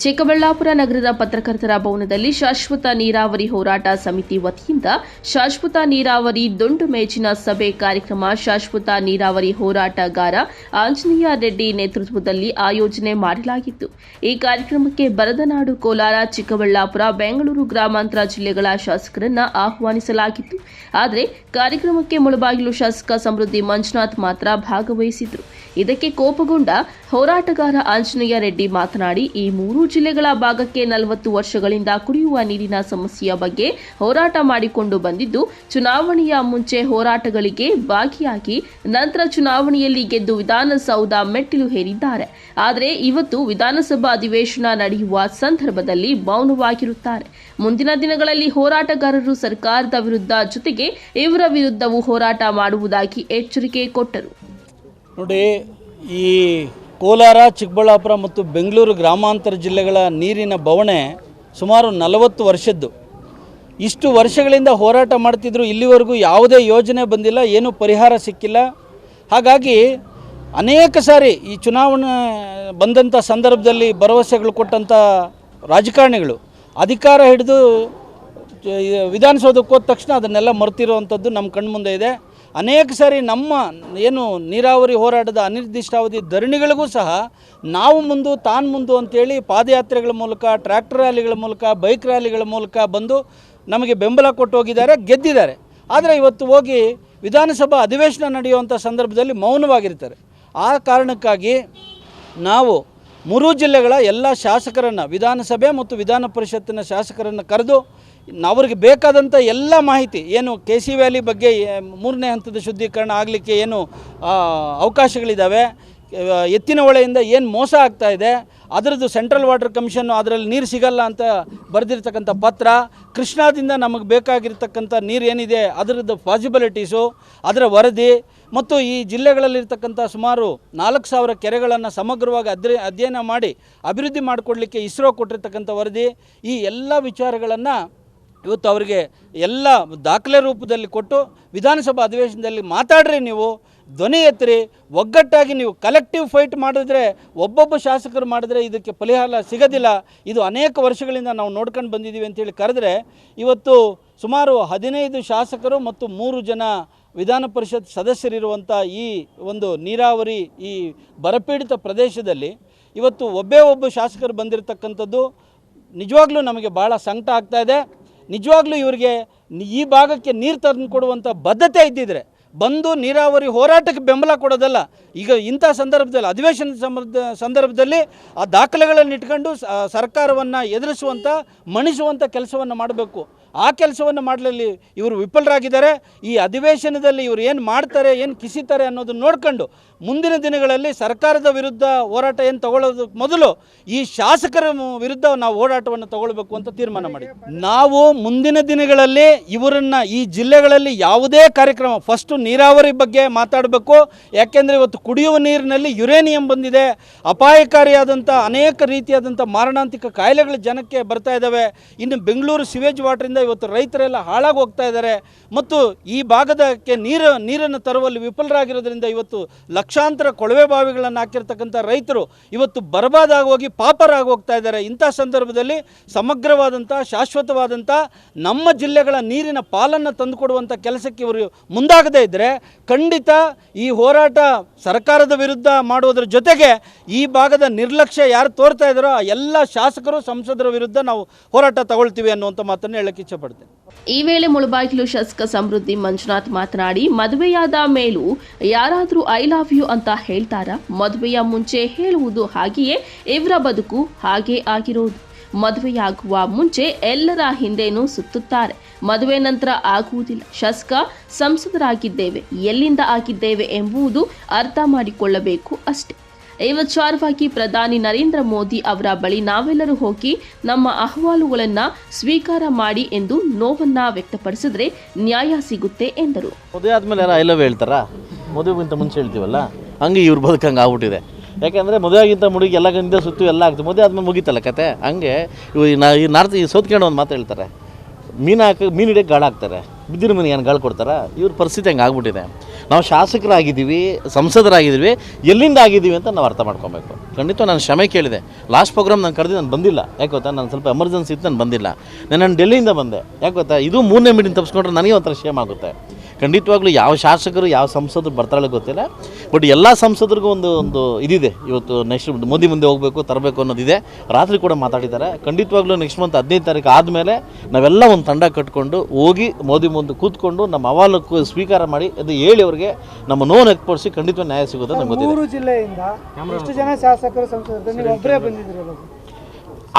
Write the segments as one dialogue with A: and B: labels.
A: ಚಿಕ್ಕಬಳ್ಳಾಪುರ ನಗರದ ಪತ್ರಕರ್ತರ ಭವನದಲ್ಲಿ ಶಾಶ್ವತ ನೀರಾವರಿ ಹೋರಾಟ ಸಮಿತಿ ವತಿಯಿಂದ ಶಾಶ್ವತ ನೀರಾವರಿ ದುಂಡು ಮೇಜಿನ ಸಭೆ ಕಾರ್ಯಕ್ರಮ ಶಾಶ್ವತ ನೀರಾವರಿ ಹೋರಾಟಗಾರ ಆಂಜನೇಯ ರೆಡ್ಡಿ ನೇತೃತ್ವದಲ್ಲಿ ಆಯೋಜನೆ ಮಾಡಲಾಗಿತ್ತು. ಈ ಕಾರ್ಯಕ್ರಮಕ್ಕೆ ಬರದನಾಡು, ಕೋಲಾರ, ಚಿಕ್ಕಬಳ್ಳಾಪುರ, ಬೆಂಗಳೂರು ಗ್ರಾಮಾಂತರ ಜಿಲ್ಲೆಗಳ ಶಾಸಕರನ್ನ ಆಹ್ವಾನಿಸಲಾಗಿತ್ತು. ಆದರೆ ಕಾರ್ಯಕ್ರಮಕ್ಕೆ ಮುಳಬಾಗಿಲು ಶಾಸಕ ಸಮೃದ್ಧಿ ಮಂಜುನಾಥ್ ಮಾತ್ರ ಭಾಗವಹಿಸಿದ್ರು. ಇದಕ್ಕೆ ಕೋಪಗೊಂಡ ಹೋರಾಟಗಾರ ಆಂಜನೇಯ ರೆಡ್ಡಿ ಮಾತನಾಡಿ, ಈ ಮೂರು ಜಿಲ್ಲೆಗಳ ಭಾಗಕ್ಕೆ 40 ವರ್ಷಗಳಿಂದ ಕುಡಿಯುವ ನೀರಿನ ಸಮಸ್ಯೆಯ ಬಗ್ಗೆ ಹೋರಾಟ ಮಾಡಿಕೊಂಡು ಬಂದಿದ್ದು, ಚುನಾವಣೆಯ ಮುಂಚೆ ಹೋರಾಟಗಳಿಗೆ ಭಾಗಿಯಾಗಿ ನಂತರ ಚುನಾವಣೆಯಲ್ಲಿ ಗೆದ್ದು ವಿಧಾನಸೌಧ ಮೆಟ್ಟಿಲು ಹೇರಿದ್ದಾರೆ. ಆದರೆ ಇವತ್ತು ವಿಧಾನಸಭಾ ಅಧಿವೇಶನ ನಡೆಯುವ ಸಂದರ್ಭದಲ್ಲಿ ಮೌನವಾಗಿರುತ್ತಾರೆ. ಮುಂದಿನ ದಿನಗಳಲ್ಲಿ ಹೋರಾಟಗಾರರು ಸರ್ಕಾರದ ವಿರುದ್ಧ ಜೊತೆಗೆ ಇವರ ವಿರುದ್ಧವೂ ಹೋರಾಟ ಮಾಡುವುದಾಗಿ ಎಚ್ಚರಿಕೆ ಕೊಟ್ಟರು.
B: ನೋಡಿ, ಈ ಕೋಲಾರ, ಚಿಕ್ಕಬಳ್ಳಾಪುರ ಮತ್ತು ಬೆಂಗಳೂರು ಗ್ರಾಮಾಂತರ ಜಿಲ್ಲೆಗಳ ನೀರಿನ ಬವಣೆ ಸುಮಾರು 40 ವರ್ಷದ್ದು. ಇಷ್ಟು ವರ್ಷಗಳಿಂದ ಹೋರಾಟ ಮಾಡ್ತಿದ್ರು, ಇಲ್ಲಿವರೆಗೂ ಯಾವುದೇ ಯೋಜನೆ ಬಂದಿಲ್ಲ, ಏನೂ ಪರಿಹಾರ ಸಿಕ್ಕಿಲ್ಲ. ಹಾಗಾಗಿ ಅನೇಕ ಸಾರಿ ಈ ಚುನಾವಣೆ ಬಂದಂಥ ಸಂದರ್ಭದಲ್ಲಿ ಭರವಸೆಗಳು ಕೊಟ್ಟಂಥ ರಾಜಕಾರಣಿಗಳು ಅಧಿಕಾರ ಹಿಡಿದು ವಿಧಾನಸೌಧಕ್ಕೆ ಹೋದ ತಕ್ಷಣ ಅದನ್ನೆಲ್ಲ ಮರೆತಿರುವಂಥದ್ದು ನಮ್ಮ ಕಣ್ಮುಂದೆ ಇದೆ. ಅನೇಕ ಸಾರಿ ನಮ್ಮ ಏನು ನೀರಾವರಿ ಹೋರಾಟದ ಅನಿರ್ದಿಷ್ಟಾವಧಿ ಧರಣಿಗಳಿಗೂ ಸಹ ನಾವು ಮುಂದು ತಾನು ಮುಂದು ಅಂತೇಳಿ ಪಾದಯಾತ್ರೆಗಳ ಮೂಲಕ, ಟ್ರ್ಯಾಕ್ಟರ್ ರ್ಯಾಲಿಗಳ ಮೂಲಕ, ಬೈಕ್ ರ್ಯಾಲಿಗಳ ಮೂಲಕ ಬಂದು ನಮಗೆ ಬೆಂಬಲ ಕೊಟ್ಟು ಹೋಗಿದ್ದಾರೆ, ಗೆದ್ದಿದ್ದಾರೆ. ಆದರೆ ಇವತ್ತು ಹೋಗಿ ವಿಧಾನಸಭಾ ಅಧಿವೇಶನ ನಡೆಯುವಂಥ ಸಂದರ್ಭದಲ್ಲಿ ಮೌನವಾಗಿರ್ತಾರೆ. ಆ ಕಾರಣಕ್ಕಾಗಿ ನಾವು 3 ಜಿಲ್ಲೆಗಳ ಎಲ್ಲ ಶಾಸಕರನ್ನು, ವಿಧಾನಸಭೆ ಮತ್ತು ವಿಧಾನ ಪರಿಷತ್ತಿನ ಶಾಸಕರನ್ನು ಕರೆದು ಅವ್ರಿಗೆ ಬೇಕಾದಂಥ ಎಲ್ಲ ಮಾಹಿತಿ, ಏನು KC ವ್ಯಾಲಿ ಬಗ್ಗೆ 3ನೇ ಹಂತದ ಶುದ್ಧೀಕರಣ ಆಗಲಿಕ್ಕೆ ಏನು ಅವಕಾಶಗಳಿದ್ದಾವೆ, ಎತ್ತಿನ ಹೊಳೆಯಿಂದ ಏನು ಮೋಸ ಆಗ್ತಾ ಇದೆ, ಅದರದ್ದು ಸೆಂಟ್ರಲ್ ವಾಟರ್ ಕಮಿಷನ್ನು ಅದರಲ್ಲಿ ನೀರು ಸಿಗಲ್ಲ ಅಂತ ಬರೆದಿರ್ತಕ್ಕಂಥ ಪತ್ರ, ಕೃಷ್ಣಾದಿಂದ ನಮಗೆ ಬೇಕಾಗಿರ್ತಕ್ಕಂಥ ನೀರು ಏನಿದೆ ಅದರದ್ದು ಪಾಸಿಬಿಲಿಟೀಸು, ಅದರ ವರದಿ, ಮತ್ತು ಈ ಜಿಲ್ಲೆಗಳಲ್ಲಿರ್ತಕ್ಕಂಥ ಸುಮಾರು 4000 ಕೆರೆಗಳನ್ನು ಸಮಗ್ರವಾಗಿ ಅಧ್ಯಯನ ಮಾಡಿ ಅಭಿವೃದ್ಧಿ ಮಾಡಿಕೊಡ್ಲಿಕ್ಕೆ ಇಸ್ರೋ ಕೊಟ್ಟಿರ್ತಕ್ಕಂಥ ವರದಿ, ಈ ಎಲ್ಲ ವಿಚಾರಗಳನ್ನು ಇವತ್ತು ಅವರಿಗೆ ಎಲ್ಲ ದಾಖಲೆ ರೂಪದಲ್ಲಿ ಕೊಟ್ಟು ವಿಧಾನಸಭಾ ಅಧಿವೇಶನದಲ್ಲಿ ಮಾತಾಡ್ರಿ, ನೀವು ಧ್ವನಿ ಎತ್ತಿರಿ, ಒಗ್ಗಟ್ಟಾಗಿ ನೀವು ಕಲೆಕ್ಟಿವ್ ಫೈಟ್ ಮಾಡಿದ್ರೆ, ಒಬ್ಬೊಬ್ಬ ಶಾಸಕರು ಮಾಡಿದ್ರೆ ಇದಕ್ಕೆ ಪರಿಹಾರ ಸಿಗೋದಿಲ್ಲ, ಇದು ಅನೇಕ ವರ್ಷಗಳಿಂದ ನಾವು ನೋಡ್ಕೊಂಡು ಬಂದಿದ್ದೀವಿ ಅಂತೇಳಿ ಕರೆದ್ರೆ, ಇವತ್ತು ಸುಮಾರು 15 ಶಾಸಕರು ಮತ್ತು 3 ಜನ ವಿಧಾನ ಪರಿಷತ್ ಸದಸ್ಯರಿರುವಂಥ ಈ ಒಂದು ನೀರಾವರಿ ಈ ಬರಪೀಡಿತ ಪ್ರದೇಶದಲ್ಲಿ ಇವತ್ತು ಒಬ್ಬ ಶಾಸಕರು ಬಂದಿರತಕ್ಕಂಥದ್ದು ನಿಜವಾಗ್ಲೂ ನಮಗೆ ಭಾಳ ಸಂಕಟ ಆಗ್ತಾಯಿದೆ. ನಿಜವಾಗ್ಲೂ ಇವರಿಗೆ ಈ ಭಾಗಕ್ಕೆ ನೀರು ತಂದು ಕೊಡುವಂಥ ಬದ್ಧತೆ ಇದ್ದಿದ್ರೆ ಬಂದು ನೀರಾವರಿ ಹೋರಾಟಕ್ಕೆ ಬೆಂಬಲ ಕೊಡೋದಲ್ಲ. ಈಗ ಇಂಥ ಸಂದರ್ಭದಲ್ಲಿ, ಅಧಿವೇಶನದ ಸಂದರ್ಭದಲ್ಲಿ ಆ ದಾಖಲೆಗಳನ್ನು ಇಟ್ಕೊಂಡು ಸರ್ಕಾರವನ್ನು ಎದುರಿಸುವಂಥ, ಮಣಿಸುವಂಥ ಕೆಲಸವನ್ನು ಮಾಡಬೇಕು. ಆ ಕೆಲಸವನ್ನು ಮಾಡಲಿ ಇವರು ವಿಫಲರಾಗಿದ್ದಾರೆ. ಈ ಅಧಿವೇಶನದಲ್ಲಿ ಇವರು ಏನು ಮಾಡ್ತಾರೆ, ಏನು ಕಿಸಿತಾರೆ ಅನ್ನೋದನ್ನು ನೋಡ್ಕೊಂಡು ಮುಂದಿನ ದಿನಗಳಲ್ಲಿ ಸರ್ಕಾರದ ವಿರುದ್ಧ ಹೋರಾಟ ಏನು ತಗೊಳ್ಳೋದಕ್ಕೆ ಮೊದಲು ಈ ಶಾಸಕರ ವಿರುದ್ಧ ನಾವು ಹೋರಾಟವನ್ನು ತಗೊಳ್ಬೇಕು ಅಂತ ತೀರ್ಮಾನ ಮಾಡಿ, ನಾವು ಮುಂದಿನ ದಿನಗಳಲ್ಲಿ ಇವರನ್ನು ಈ ಜಿಲ್ಲೆಗಳಲ್ಲಿ ಯಾವುದೇ ಕಾರ್ಯಕ್ರಮ, ಫಸ್ಟು ನೀರಾವರಿ ಬಗ್ಗೆ ಮಾತಾಡಬೇಕು. ಯಾಕೆಂದರೆ ಇವತ್ತು ಕುಡಿಯುವ ನೀರಿನಲ್ಲಿ ಯುರೇನಿಯಂ ಬಂದಿದೆ, ಅಪಾಯಕಾರಿಯಾದಂಥ ಅನೇಕ ರೀತಿಯಾದಂಥ ಮಾರಣಾಂತಿಕ ಕಾಯಿಲೆಗಳು ಜನಕ್ಕೆ ಬರ್ತಾ ಇದ್ದಾವೆ. ಇನ್ನು ಬೆಂಗಳೂರು ಸಿವೇಜ್ ವಾಟರಿಂದ ಇವತ್ತು ರೈತರೆಲ್ಲ ಹಾಳಾಗಿ ಹೋಗ್ತಾ ಇದ್ದಾರೆ. ಮತ್ತು ಈ ಭಾಗದಕ್ಕೆ ನೀರನ್ನು ತರುವಲ್ಲಿ ವಿಫಲರಾಗಿರೋದ್ರಿಂದ ಇವತ್ತು ಲಕ್ಷಾಂತರ ಕೊಳವೆ ಬಾವಿಗಳನ್ನು ಹಾಕಿರ್ತಕ್ಕಂಥ ರೈತರು ಇವತ್ತು ಬರಬಾದಾಗಿ ಹೋಗಿ ಪಾಪರಾಗಿ ಹೋಗ್ತಾ ಇದ್ದಾರೆ. ಇಂಥ ಸಂದರ್ಭದಲ್ಲಿ ಸಮಗ್ರವಾದಂಥ, ಶಾಶ್ವತವಾದಂಥ ನಮ್ಮ ಜಿಲ್ಲೆಗಳ ನೀರಿನ ಪಾಲನ್ನು ತಂದುಕೊಡುವಂಥ ಕೆಲಸಕ್ಕೆ ಇವರು ಮುಂದಾಗದೇ ಇದ್ದರೆ ಖಂಡಿತ ಈ ಹೋರಾಟ ಸರ್ಕಾರದ ವಿರುದ್ಧ ಮಾಡುವುದರ ಜೊತೆಗೆ ಈ ಭಾಗದ ನಿರ್ಲಕ್ಷ್ಯ ಯಾರು ತೋರ್ತಾ ಇದ್ದಾರೋ ಆ ಎಲ್ಲ ಶಾಸಕರು, ಸಂಸದರ ವಿರುದ್ಧ ನಾವು ಹೋರಾಟ ತಗೊಳ್ತೀವಿ ಅನ್ನುವಂಥ ಮಾತನ್ನು ಹೇಳಕ್ಕೆ ಇಚ್ಛಪಡ್ತೇನೆ.
A: ಈ ವೇಳೆ ಮುಳಬಾಗಿಲು ಶಾಸಕ ಸಮೃದ್ಧಿ ಮಂಜುನಾಥ್ ಮಾತನಾಡಿ, ಮದುವೆಯಾದ ಮೇಲೂ ಯಾರಾದರೂ ಐ ಲವ್ ಯು ಅಂತ ಹೇಳ್ತಾರಾ? ಮದುವೆಯ ಮುಂಚೆ ಹೇಳುವುದು ಹಾಗೆಯೇ ಇವರ ಬದುಕು ಹಾಗೇ ಆಗಿರೋದು. ಮದುವೆಯಾಗುವ ಮುಂಚೆ ಎಲ್ಲರ ಹಿಂದೆನೂ ಸುತ್ತುತ್ತಾರೆ, ಮದುವೆ ನಂತರ ಆಗುವುದಿಲ್ಲ. ಶಾಸಕ, ಸಂಸದರಾಗಿದ್ದೇವೆ, ಎಲ್ಲಿಂದ ಆಗಿದ್ದೇವೆ ಎಂಬುದು ಅರ್ಥ ಮಾಡಿಕೊಳ್ಳಬೇಕು ಅಷ್ಟೇ. ಈ ವಿಚಾರವಾಗಿ ಪ್ರಧಾನಿ ನರೇಂದ್ರ ಮೋದಿ ಅವರ ಬಳಿ ನಾವೆಲ್ಲರೂ ಹೋಗಿ ನಮ್ಮ ಅಹವಾಲುಗಳನ್ನು ಸ್ವೀಕಾರ ಮಾಡಿ ಎಂದು ನೋವನ್ನ ವ್ಯಕ್ತಪಡಿಸಿದ್ರೆ ನ್ಯಾಯ ಸಿಗುತ್ತೆ ಎಂದರು.
C: ಮದುವೆ ಆದಮೇಲೆ ಯಾರು ಐ ಲವ್ ಹೇಳ್ತಾರಾ? ಮದುವೆಗಿಂತ ಮುಂಚೆ ಹೇಳ್ತೀವಲ್ಲ, ಹಂಗೆ ಇವ್ರ ಬದುಕಂಗೆ ಆಗ್ಬಿಟ್ಟಿದೆ. ಯಾಕೆಂದರೆ ಮದುವೆಗಿಂತ ಮುಡುಗಿ ಎಲ್ಲ ಗಂಧ ಸುತ್ತು ಎಲ್ಲ ಆಗ್ತದೆ, ಮದುವೆ ಆದ್ಮೇಲೆ ಮುಗಿತಲ್ಲ ಕತೆ. ಹಂಗೆ ಈ ನಾರ್ತ್ ಈ ಸೌತ್ ಕನ್ನಡ ಒಂದು ಮಾತು ಹೇಳ್ತಾರೆ, ಮೀನು ಹಿಡಿಯೋಕ್ಕೆ ಗಾಳ ಹಾಕ್ತಾರೆ, ಬಿದ್ದಿರ ಮನೆಗೆ ಏನು ಗಾಳು ಕೊಡ್ತಾರಾ? ಇವ್ರ ಪರಿಸ್ಥಿತಿ ಹಂಗೆ ಆಗ್ಬಿಟ್ಟಿದೆ. ನಾವು ಶಾಸಕರಾಗಿದ್ದೀವಿ, ಸಂಸದರಾಗಿದ್ದೀವಿ, ಎಲ್ಲಿಂದ ಆಗಿದ್ದೀವಿ ಅಂತ ನಾವು ಅರ್ಥ ಮಾಡ್ಕೊಬೇಕು. ಖಂಡಿತ ನಾನು ಕ್ಷಮೆ ಕೇಳಿದೆ. ಲಾಸ್ಟ್ ಪ್ರೋಗ್ರಾಮ್ ನಾನು ಕರೆದು ನಾನು ಬಂದಿಲ್ಲ. ಯಾಕೆ ಗೊತ್ತಾ, ನಾನು ಸ್ವಲ್ಪ ಎಮರ್ಜೆನ್ಸಿ ಇತ್ತು, ನಾನು ಬಂದಿಲ್ಲ. ನಾನು ಡೆಲ್ಲಿಯಿಂದ ಬಂದೆ. ಯಾಕೆ ಗೊತ್ತಾ, ಇದು 3ನೇ ಮೀಟಿಂಗ್ ತಪ್ಪಿಸ್ಕೊಂಡ್ರೆ ನನಗೆ ಒಂಥರ ಶೇಮ್ ಆಗುತ್ತೆ. ಖಂಡಿತವಾಗ್ಲೂ ಯಾವ ಶಾಸಕರು ಯಾವ ಸಂಸದರು ಬರ್ತಾಳೆ ಗೊತ್ತಿಲ್ಲ, ಬಟ್ ಎಲ್ಲ ಸಂಸದರಿಗೂ ಒಂದು ಇದಿದೆ. ಇವತ್ತು ನೆಕ್ಸ್ಟ್ ಮೋದಿ ಮುಂದೆ ಹೋಗಬೇಕು, ತರಬೇಕು ಅನ್ನೋದಿದೆ. ರಾತ್ರಿ ಕೂಡ ಮಾತಾಡಿದ್ದಾರೆ. ಖಂಡಿತವಾಗ್ಲೂ ನೆಕ್ಸ್ಟ್ ಮಂತ್ 15 ತಾರೀಕು ಆದಮೇಲೆ ನಾವೆಲ್ಲ ಒಂದು ತಂಡ ಕಟ್ಕೊಂಡು ಹೋಗಿ ಮೋದಿ ಮುಂದೆ ಕೂತ್ಕೊಂಡು ನಮ್ಮ ಅಹವಾಲು ಸ್ವೀಕಾರ ಮಾಡಿ ಅದು ಹೇಳಿ ಅವ್ರಿಗೆ ನಮ್ಮ ನೋವು ವ್ಯಕ್ತಪಡಿಸಿ ಖಂಡಿತ ನ್ಯಾಯ ಸಿಗೋದು ನಮ್ಗೆ ಗೊತ್ತಿದೆ.
D: 3 ಜಿಲ್ಲೆಯಿಂದ ಎಷ್ಟು ಜನ ಶಾಸಕರು ಸಂಸದರು ನೀವು ಒಬ್ಬರೇ ಬಂದಿದ್ದೀರಲ್ಲ?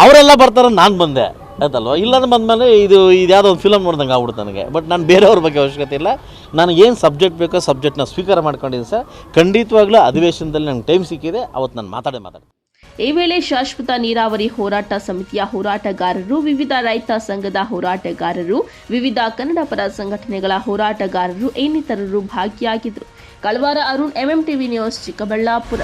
C: ಅವರೆಲ್ಲ ಬರ್ತಾರೆ, ನಾನು ಬಂದೆ ಆಯ್ತಲ್ವ. ಇಲ್ಲಾಂದ್ರೆ ಬಂದಮೇಲೆ ಇದು ಯಾವುದೋ ಒಂದು ಫಿಲಮ್ ನೋಡ್ದಂಗೆ ಆಗ್ಬಿಡುತ್ತೆ ನನಗೆ. ಬಟ್ ನಾನು ಬೇರೆಯವ್ರ ಬಗ್ಗೆ ಅವಶ್ಯಕತೆ ಇಲ್ಲ. ನನಗೆ ಏನು ಸಬ್ಜೆಕ್ಟ್ ಬೇಕೋ ಸಬ್ಜೆಕ್ಟ್ನ ಸ್ವೀಕಾರ ಮಾಡ್ಕೊಂಡಿದ್ದೀನಿ ಸರ್. ಖಂಡಿತವಾಗ್ಲೂ ಅಧಿವೇಶನದಲ್ಲಿ ನಂಗೆ ಟೈಮ್ ಸಿಕ್ಕಿದೆ, ಅವತ್ತು ನಾನು ಮಾತಾಡಿ.
A: ಈ ವೇಳೆ ಶಾಶ್ವತ ನೀರಾವರಿ ಹೋರಾಟ ಸಮಿತಿಯ ಹೋರಾಟಗಾರರು, ವಿವಿಧ ರೈತ ಸಂಘದ ಹೋರಾಟಗಾರರು, ವಿವಿಧ ಕನ್ನಡ ಪರ ಸಂಘಟನೆಗಳ ಹೋರಾಟಗಾರರು ಇನ್ನಿತರರು ಭಾಗಿಯಾಗಿದ್ದರು. ಕಳವಾರ ಅರುಣ್, MMTV ನ್ಯೂಸ್, ಚಿಕ್ಕಬಳ್ಳಾಪುರ.